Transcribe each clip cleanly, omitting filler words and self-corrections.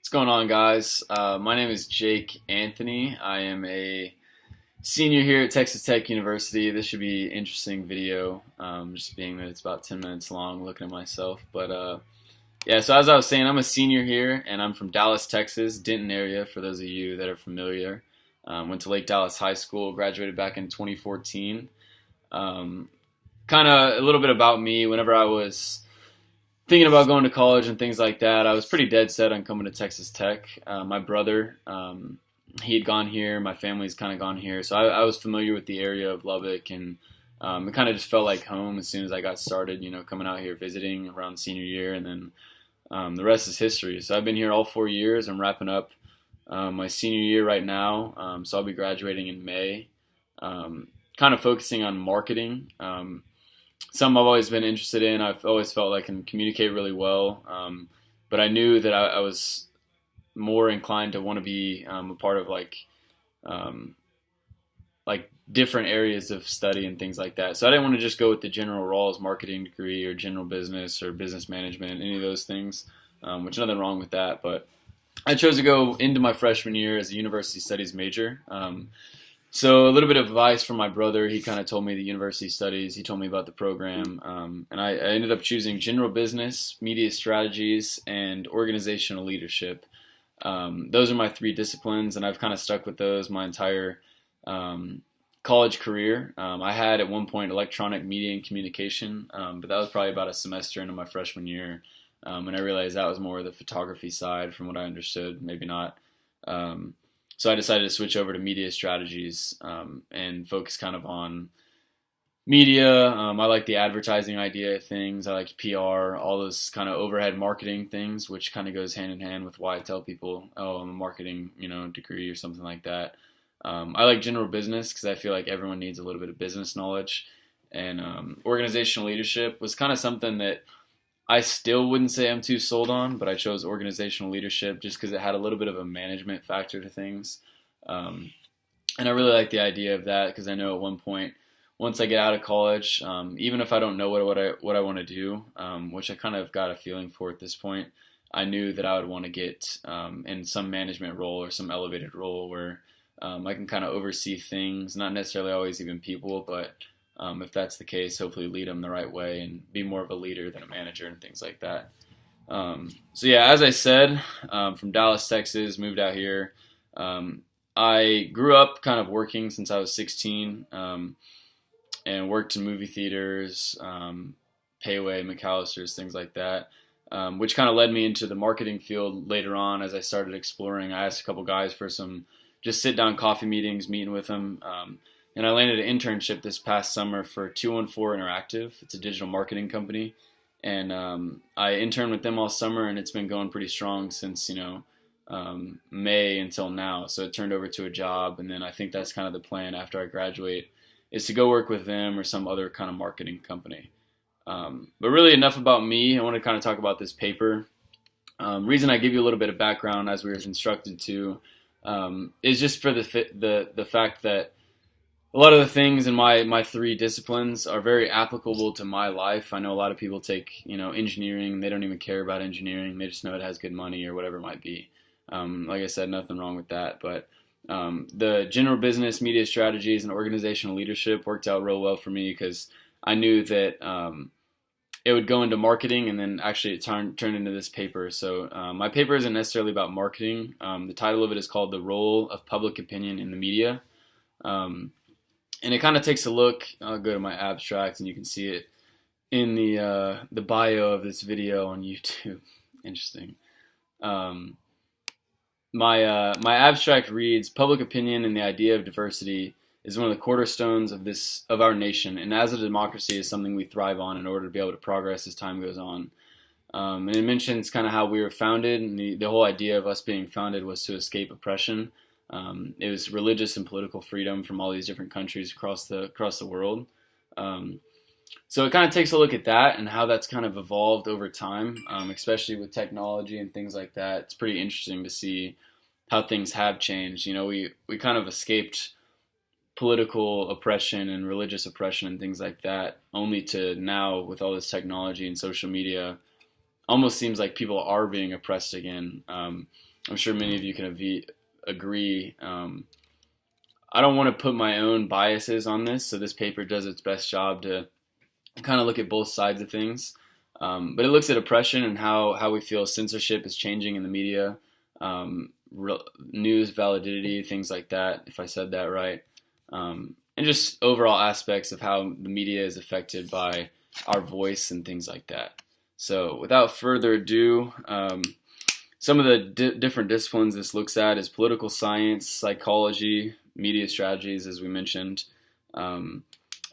What's going on, guys? My name is Jake Anthony. I am a senior here at Texas Tech University. This should be an interesting video, just being that it's about 10 minutes long looking at myself. Yeah, so as I was saying, I'm a senior here, and I'm from Dallas, Texas, Denton area, for those of you that are familiar. Went to Lake Dallas High School, graduated back in 2014. Kind of a little bit about me. Whenever I was thinking about going to college and things like that, I was pretty dead set on coming to Texas Tech. My brother, he had gone here. My family's kind of gone here. So I was familiar with the area of Lubbock, and it kind of just felt like home as soon as I got started, coming out here visiting around senior year. And then the rest is history. So I've been here all 4 years. I'm wrapping up my senior year right now. So I'll be graduating in May, kind of focusing on marketing. Something I've always been interested in. I've always felt like I can communicate really well, but I knew that I was more inclined to want to be a part of like different areas of study and things like that. So I didn't want to just go with the general Rawls marketing degree or general business or business management, any of those things, which nothing wrong with that. But I chose to go into my freshman year as a university studies major. So a little bit of advice from my brother. He kind of told me the university studies. He told me about the program. And I ended up choosing general business, media strategies, and organizational leadership. Those are my three disciplines, and I've kind of stuck with those my entire college career. I had at one point electronic media and communication, but that was probably about a semester into my freshman year. And I realized that was more the photography side from what I understood, maybe not. So I decided to switch over to media strategies and focus kind of on media. I like the advertising idea of things. I like PR, all those kind of overhead marketing things, which kind of goes hand in hand with why I tell people, oh, I'm a marketing, degree or something like that. I like general business because I feel like everyone needs a little bit of business knowledge. And organizational leadership was kind of something that I still wouldn't say I'm too sold on, but I chose organizational leadership just because it had a little bit of a management factor to things. And I really like the idea of that because I know at one point, once I get out of college, even if I don't know what I want to do, which I kind of got a feeling for at this point, I knew that I would want to get in some management role or some elevated role where I can kind of oversee things, not necessarily always even people, but if that's the case, hopefully lead them the right way and be more of a leader than a manager and things like that. So yeah, as I said, from Dallas, Texas, moved out here. I grew up kind of working since I was 16 and worked in movie theaters, Payway, McAllister's, things like that, which kind of led me into the marketing field later on as I started exploring. I asked a couple guys for some just sit-down coffee meetings, meeting with them. And I landed an internship this past summer for 214 Interactive. It's a digital marketing company. And I interned with them all summer, and it's been going pretty strong since, May until now. So it turned over to a job, and then I think that's kind of the plan after I graduate is to go work with them or some other kind of marketing company. But really enough about me. I want to kind of talk about this paper. Reason I give you a little bit of background as we were instructed to is just for the fact that a lot of the things in my three disciplines are very applicable to my life. I know a lot of people take, engineering. They don't even care about engineering. They just know it has good money or whatever it might be. Like I said, nothing wrong with that. But the general business, media strategies, and organizational leadership worked out real well for me because I knew that it would go into marketing, and then actually it turned into this paper. So my paper isn't necessarily about marketing. The title of it is called "The Role of Public Opinion in the Media." And it kind of takes a look. I'll go to my abstract, and you can see it in the bio of this video on YouTube. Interesting. My abstract reads: Public opinion and the idea of diversity is one of the cornerstones of our nation, and as a democracy is something we thrive on in order to be able to progress as time goes on. And it mentions kind of how we were founded, and the whole idea of us being founded was to escape oppression. It was religious and political freedom from all these different countries across the world. So it kind of takes a look at that and how that's kind of evolved over time, especially with technology and things like that. It's pretty interesting to see how things have changed. We kind of escaped political oppression and religious oppression and things like that, only to now with all this technology and social media, almost seems like people are being oppressed again. I'm sure many of you can agree. I don't want to put my own biases on this, so this paper does its best job to kind of look at both sides of things. But it looks at oppression and how we feel censorship is changing in the media, news validity, things like that, if I said that right, and just overall aspects of how the media is affected by our voice and things like that. So without further ado, some of the different disciplines this looks at is political science, psychology, media strategies, as we mentioned, and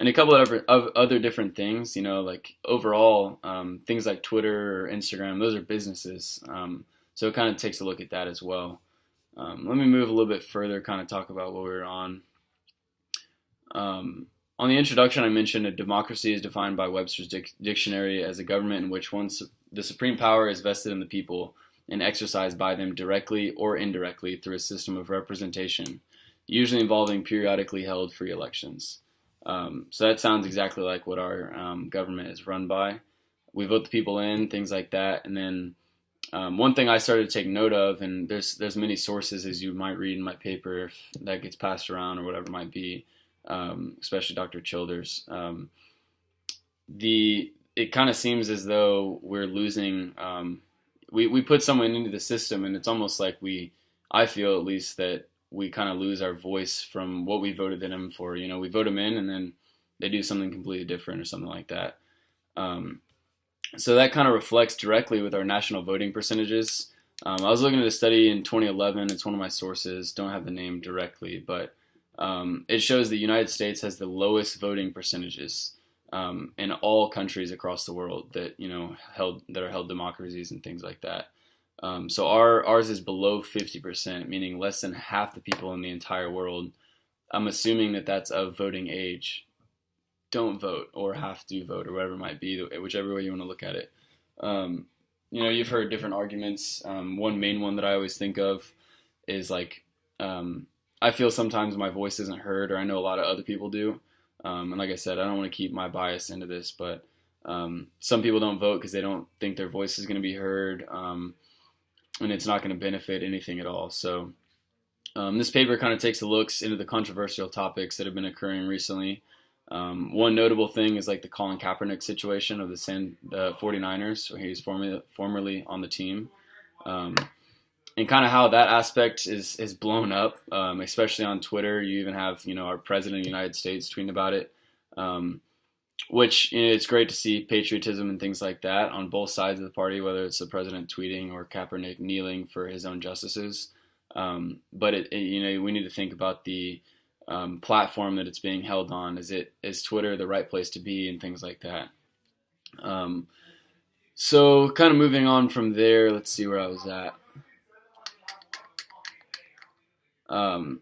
a couple of other different things, like overall, things like Twitter or Instagram, those are businesses. So it kind of takes a look at that as well. Let me move a little bit further, kind of talk about what we were on. On the introduction, I mentioned a democracy is defined by Webster's dictionary as a government in which the supreme power is vested in the people and exercised by them directly or indirectly through a system of representation, usually involving periodically held free elections. So that sounds exactly like what our government is run by. We vote the people in, things like that. And then one thing I started to take note of, and there's many sources, as you might read in my paper, if that gets passed around or whatever it might be, especially Dr. Childers. It kind of seems as though we're losing, we put someone into the system, and it's almost like I feel at least that we kind of lose our voice from what we voted them for. We vote them in and then they do something completely different or something like that. So that kind of reflects directly with our national voting percentages. I was looking at a study in 2011. It's one of my sources. Don't have the name directly, but it shows the United States has the lowest voting percentages in all countries across the world that are held democracies and things like that. So ours is below 50%, meaning less than half the people in the entire world, I'm assuming that that's of voting age, don't vote or have to vote or whatever it might be, whichever way you want to look at it. You've heard different arguments. One main one that I always think of is like, I feel sometimes my voice isn't heard, or I know a lot of other people do. And like I said, I don't want to keep my bias into this, but some people don't vote because they don't think their voice is going to be heard. And it's not going to benefit anything at all. So this paper kind of takes a look into the controversial topics that have been occurring recently. One notable thing is like the Colin Kaepernick situation of the 49ers, where he's formerly on the team. And kind of how that aspect is blown up, especially on Twitter. You even have, our president of the United States tweeting about it. Which it's great to see patriotism and things like that on both sides of the party, whether it's the president tweeting or Kaepernick kneeling for his own justices. But we need to think about the platform that it's being held on. Is Twitter the right place to be and things like that? So kind of moving on from there, let's see where I was at. When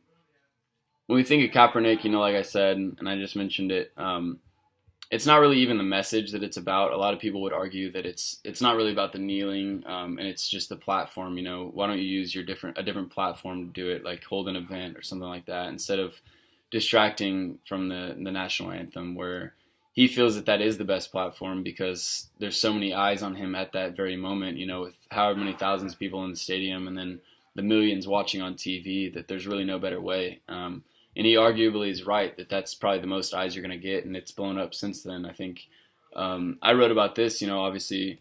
we think of Kaepernick, like I said, and I just mentioned it, it's not really even the message that it's about. A lot of people would argue that it's not really about the kneeling, and it's just the platform. Why don't you use a different platform to do it, like hold an event or something like that, instead of distracting from the national anthem, where he feels that is the best platform because there's so many eyes on him at that very moment. With however many thousands of people in the stadium and then the millions watching on TV, that there's really no better way. And he arguably is right that that's probably the most eyes you're going to get, and it's blown up since then. I think I wrote about this, obviously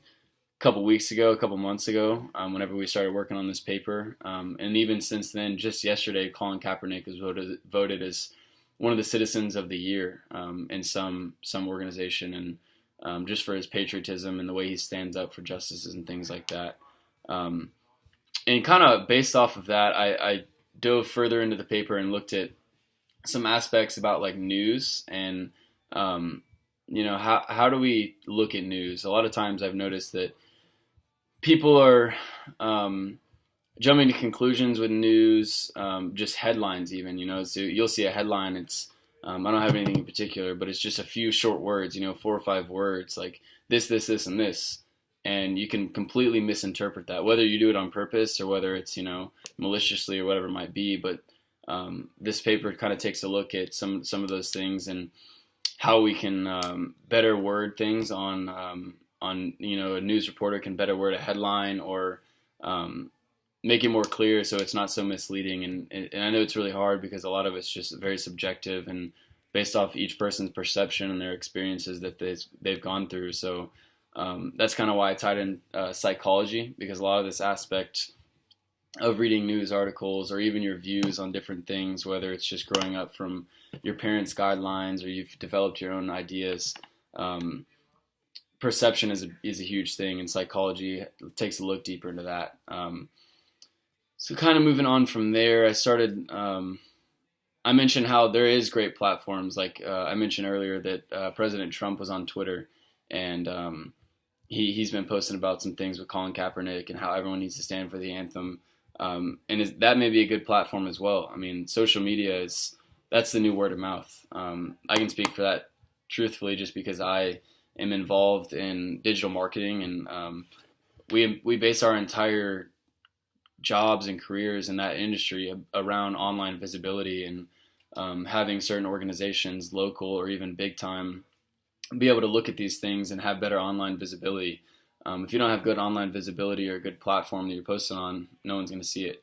a couple months ago, whenever we started working on this paper. And even since then, just yesterday, Colin Kaepernick was voted as one of the citizens of the year in some organization, and just for his patriotism and the way he stands up for justices and things like that. And kind of based off of that, I dove further into the paper and looked at some aspects about like news and, how do we look at news? A lot of times I've noticed that people are jumping to conclusions with news, just headlines even, so you'll see a headline, it's, I don't have anything in particular, but it's just a few short words, 4 or 5 words, like this, and this. And you can completely misinterpret that, whether you do it on purpose or whether it's, maliciously or whatever it might be. But this paper kind of takes a look at some of those things and how we can better word things on a news reporter can better word a headline or make it more clear so it's not so misleading. And I know it's really hard because a lot of it's just very subjective and based off each person's perception and their experiences that they've gone through. So that's kind of why I tied in psychology, because a lot of this aspect of reading news articles or even your views on different things, whether it's just growing up from your parents' guidelines or you've developed your own ideas, perception is a huge thing, and psychology takes a look deeper into that. So kind of moving on from there, I mentioned how there is great platforms. Like I mentioned earlier that President Trump was on Twitter, and he's been posting about some things with Colin Kaepernick and how everyone needs to stand for the anthem. That may be a good platform as well. I mean, social media that's the new word of mouth. I can speak for that truthfully just because I am involved in digital marketing, and we base our entire jobs and careers in that industry around online visibility and having certain organizations, local or even big time, be able to look at these things and have better online visibility. If you don't have good online visibility or a good platform that you're posting on, no one's going to see it.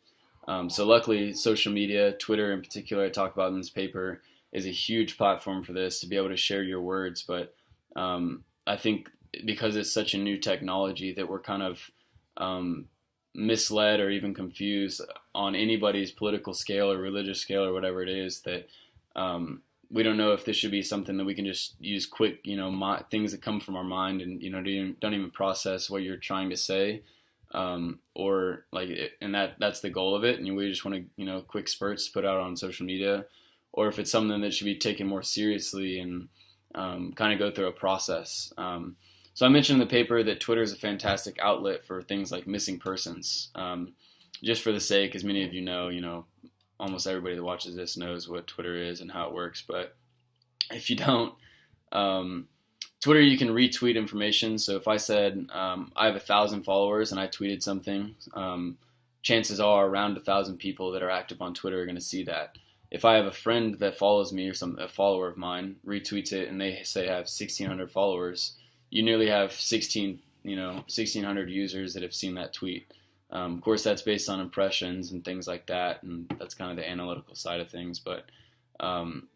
So luckily, social media, Twitter in particular, I talk about in this paper, is a huge platform for this to be able to share your words. But I think because it's such a new technology that we're kind of misled or even confused on anybody's political scale or religious scale or whatever it is, that we don't know if this should be something that we can just use quick, things that come from our mind and, don't even process what you're trying to say. Or like, and that's the goal of it. And we just want to, quick spurts to put out on social media, or if it's something that should be taken more seriously and kind of go through a process. So I mentioned in the paper that Twitter is a fantastic outlet for things like missing persons. Just for the sake, as many of you know, almost everybody that watches this knows what Twitter is and how it works. But if you don't, Twitter, you can retweet information. So if I said I have 1,000 followers and I tweeted something, chances are around 1,000 people that are active on Twitter are going to see that. If I have a friend that follows me or a follower of mine retweets it and they say I have 1,600 followers, you nearly have 1,600 users that have seen that tweet. Of course, that's based on impressions and things like that, and that's kind of the analytical side of things. But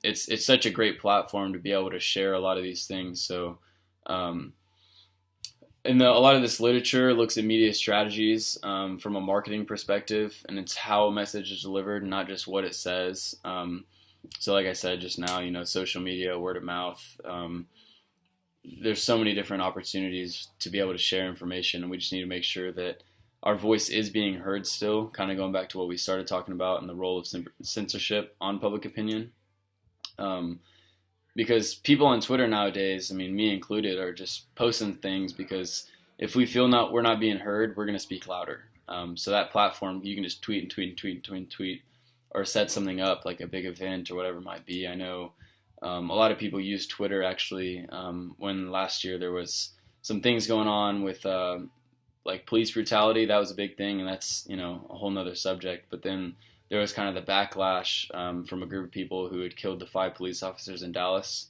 it's such a great platform to be able to share a lot of these things. So, a lot of this literature looks at media strategies from a marketing perspective, and it's how a message is delivered, not just what it says. So, like I said just now, social media, word of mouth. There's so many different opportunities to be able to share information, and we just need to make sure that our voice is being heard still, kind of going back to what we started talking about and the role of censorship on public opinion. Because people on Twitter nowadays, I mean, me included, are just posting things because if we feel we're not being heard, we're going to speak louder. So that platform, you can just tweet, or set something up like a big event or whatever it might be. I know a lot of people use Twitter actually when last year there was some things going on with like police brutality. That was a big thing, and that's a whole nother subject. But then there was kind of the backlash from a group of people who had killed the 5 police officers in Dallas.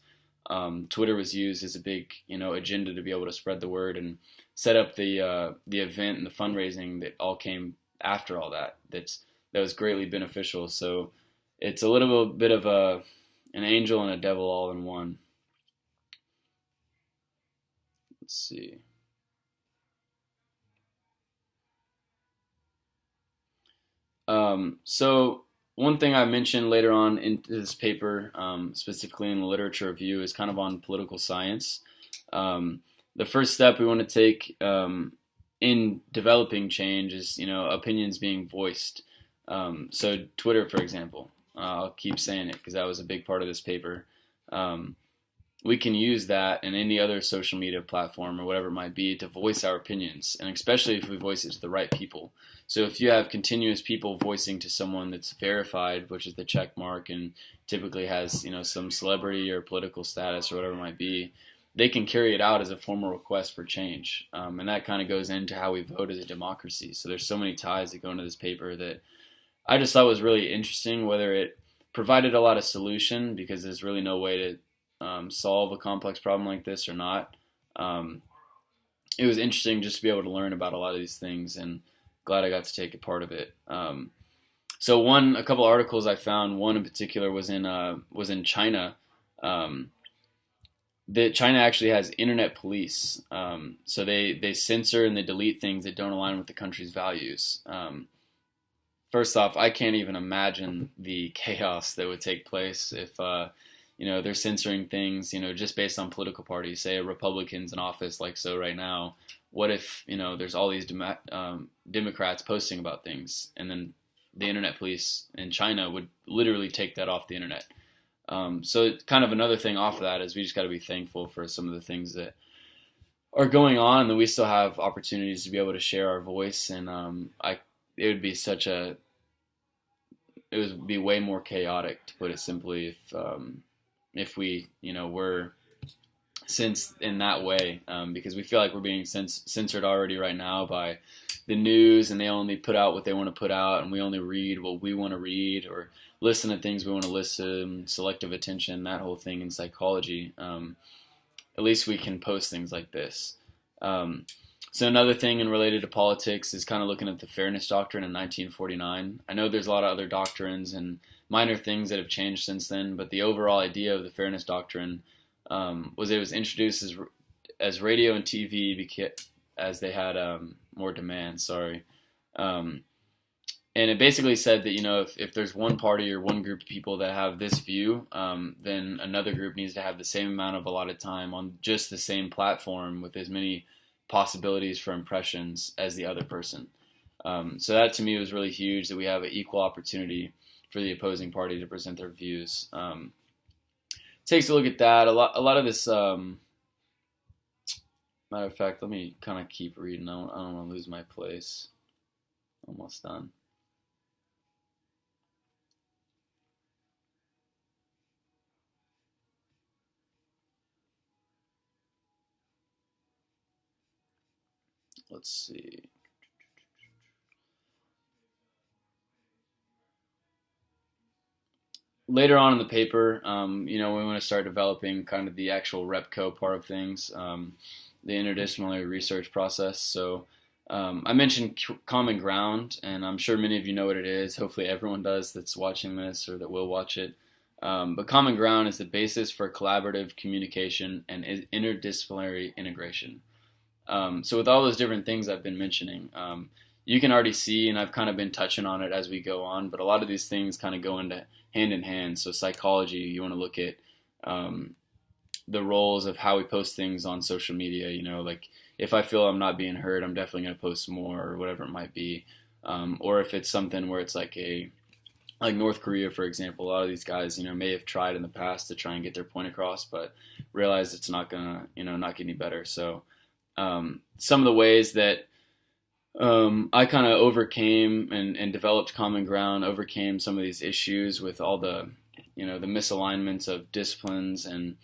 Twitter was used as a big agenda to be able to spread the word and set up the event and the fundraising that all came after all that. That was greatly beneficial. So it's a little bit of an angel and a devil all in one. Let's see. So one thing I mentioned later on in this paper, specifically in the literature review, is kind of on political science. The first step we want to take in developing change is, opinions being voiced. So Twitter, for example, I'll keep saying it because that was a big part of this paper. We can use that and any other social media platform or whatever it might be to voice our opinions, and especially if we voice it to the right people. So if you have continuous people voicing to someone that's verified, which is the check mark, and typically has some celebrity or political status or whatever it might be, they can carry it out as a formal request for change. And that kind of goes into how we vote as a democracy. So there's so many ties that go into this paper that I just thought was really interesting, whether it provided a lot of solution, because there's really no way to solve a complex problem like this or not. it was interesting just to be able to learn about a lot of these things, and glad I got to take a part of it. So a couple articles I found, one in particular was in China. Um, that China actually has internet police. So they censor and they delete things that don't align with the country's values. First off, I can't even imagine the chaos that would take place if they're censoring things, just based on political parties. Say a Republican's in office, like so right now. What if there's all these Democrats posting about things, and then the internet police in China would literally take that off the internet. So kind of another thing off of that is we just got to be thankful for some of the things that are going on, and that we still have opportunities to be able to share our voice. And it would be it would be way more chaotic, to put it simply, if we were censored in that way, because we feel like we're being censored already right now by the news, and they only put out what they want to put out, and we only read what we want to read, or listen to things we want to listen, selective attention, that whole thing in psychology. At least we can post things like this. So another thing and related to politics is kind of looking at the Fairness Doctrine in 1949. I know there's a lot of other doctrines and minor things that have changed since then, but the overall idea of the Fairness Doctrine was it was introduced as radio and TV as they had more demand. And it basically said that if there's one party or one group of people that have this view, then another group needs to have the same amount of allotted time on just the same platform with as many possibilities for impressions as the other person. So that to me was really huge, that we have an equal opportunity for the opposing party to present their views. Takes a look at that. A lot of this. Matter of fact, let me kind of keep reading. I don't want to lose my place. Almost done. Let's see. Later on in the paper, we want to start developing kind of the actual RepCo part of things, the interdisciplinary research process. So I mentioned Common Ground, and I'm sure many of you know what it is. Hopefully everyone does that's watching this or that will watch it. But Common Ground is the basis for collaborative communication and interdisciplinary integration. So with all those different things I've been mentioning, you can already see, and I've kind of been touching on it as we go on, but a lot of these things kind of go into hand in hand. So psychology, you want to look at the roles of how we post things on social media. Like if I feel I'm not being heard, I'm definitely going to post more, or whatever it might be. Or if it's something where it's like North Korea, for example, a lot of these guys, may have tried in the past to try and get their point across, but realize it's not gonna, not get any better. So some of the ways that I kind of overcame and developed Common Ground, overcame some of these issues with all the, the misalignments of disciplines and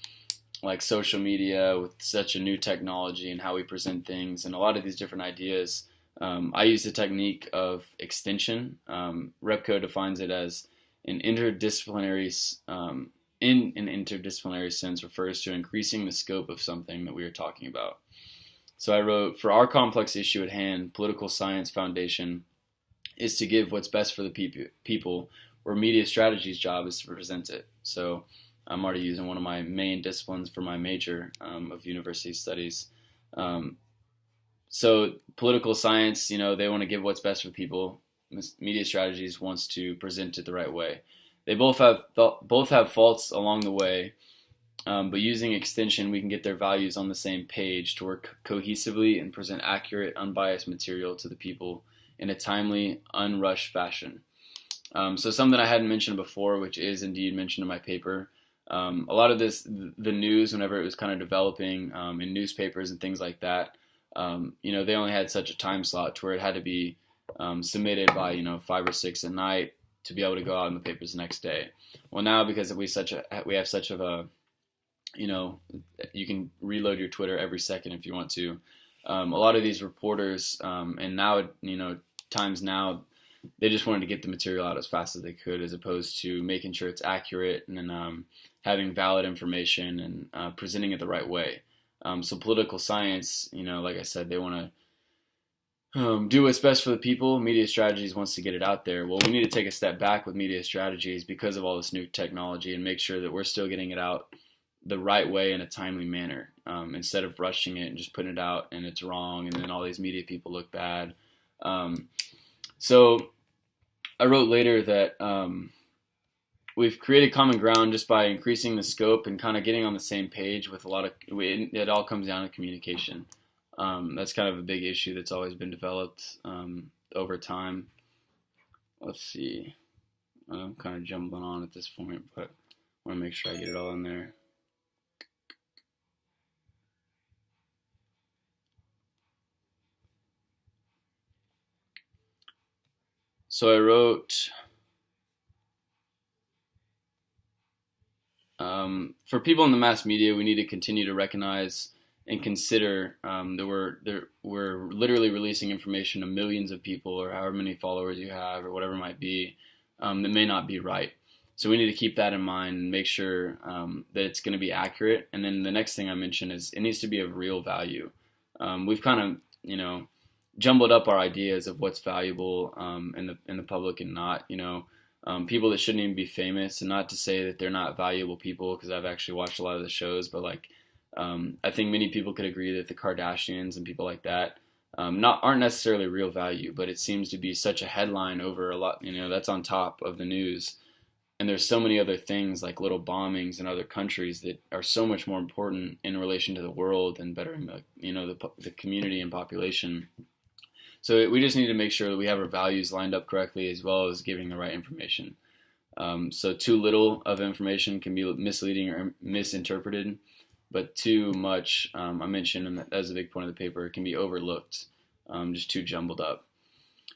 like social media with such a new technology and how we present things and a lot of these different ideas. I use the technique of extension. RepCo defines it as an interdisciplinary, in an interdisciplinary sense, refers to increasing the scope of something that we are talking about. So I wrote, for our complex issue at hand, political science foundation is to give what's best for the people, where media strategy's job is to present it. So I'm already using one of my main disciplines for my major of university studies. So political science, they want to give what's best for people. Media strategies wants to present it the right way. They both have faults along the way. But using extension, we can get their values on the same page to work cohesively and present accurate, unbiased material to the people in a timely, unrushed fashion. So something I hadn't mentioned before, which is indeed mentioned in my paper, a lot of the news, whenever it was kind of developing in newspapers and things like that, they only had such a time slot to where it had to be submitted by 5 or 6 at night to be able to go out in the papers the next day. Well, now because we have such of a you can reload your Twitter every second if you want to. A lot of these reporters, and now, times now, they just wanted to get the material out as fast as they could, as opposed to making sure it's accurate and then having valid information and presenting it the right way. So political science, like I said, they want to do what's best for the people. Media strategies wants to get it out there. Well, we need to take a step back with media strategies because of all this new technology and make sure that we're still getting it out the right way in a timely manner, instead of rushing it and just putting it out and it's wrong and then all these media people look bad. So I wrote later that we've created common ground just by increasing the scope and kind of getting on the same page with it all comes down to communication. That's kind of a big issue that's always been developed over time. Let's see. I'm kind of jumbling on at this point, but I want to make sure I get it all in there. So I wrote, for people in the mass media, we need to continue to recognize and consider that we're literally releasing information to millions of people, or however many followers you have, or whatever it might be, that may not be right. So we need to keep that in mind and make sure that it's going to be accurate. And then the next thing I mentioned is it needs to be of real value. We've kind of, jumbled up our ideas of what's valuable in the public and not. People that shouldn't even be famous, and not to say that they're not valuable people, because I've actually watched a lot of the shows, but I think many people could agree that the Kardashians and people like that aren't necessarily real value, but it seems to be such a headline over a lot, that's on top of the news. And there's so many other things like little bombings in other countries that are so much more important in relation to the world and bettering the community and population. So we just need to make sure that we have our values lined up correctly, as well as giving the right information. So too little of information can be misleading or misinterpreted, but too much, I mentioned, and that's a big point of the paper, it can be overlooked, just too jumbled up.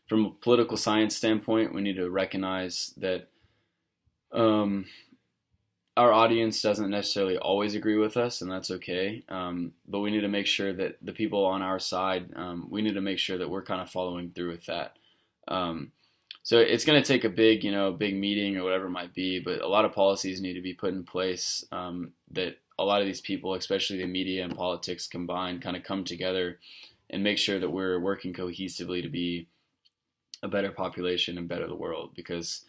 From a political science standpoint, we need to recognize that our audience doesn't necessarily always agree with us, and that's okay. But we need to make sure that the people on our side, we need to make sure that we're kind of following through with that. So it's going to take a big meeting or whatever it might be, but a lot of policies need to be put in place that a lot of these people, especially the media and politics combined, kind of come together and make sure that we're working cohesively to be a better population and better the world, because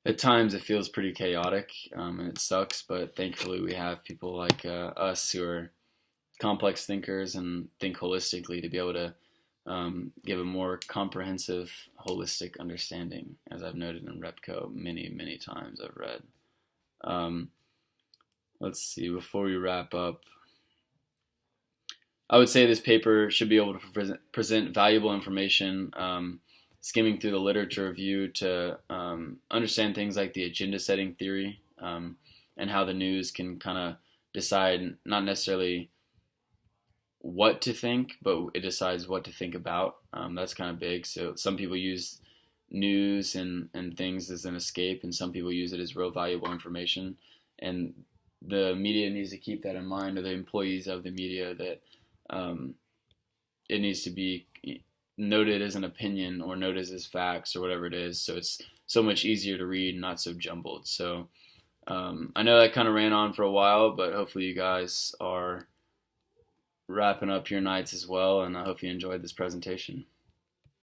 at times it feels pretty chaotic and it sucks, but thankfully we have people like us who are complex thinkers and think holistically to be able to give a more comprehensive, holistic understanding, as I've noted in RepCo many, many times I've read. Let's see, before we wrap up, I would say this paper should be able to present valuable information, skimming through the literature review to understand things like the agenda setting theory, and how the news can kind of decide not necessarily what to think, but it decides what to think about. That's kind of big. So some people use news and things as an escape, and some people use it as real valuable information. And the media needs to keep that in mind, or the employees of the media, that it needs to be noted as an opinion or noted as facts or whatever it is. So it's so much easier to read and not so jumbled. So I know that kind of ran on for a while, but hopefully you guys are wrapping up your nights as well, and I hope you enjoyed this presentation.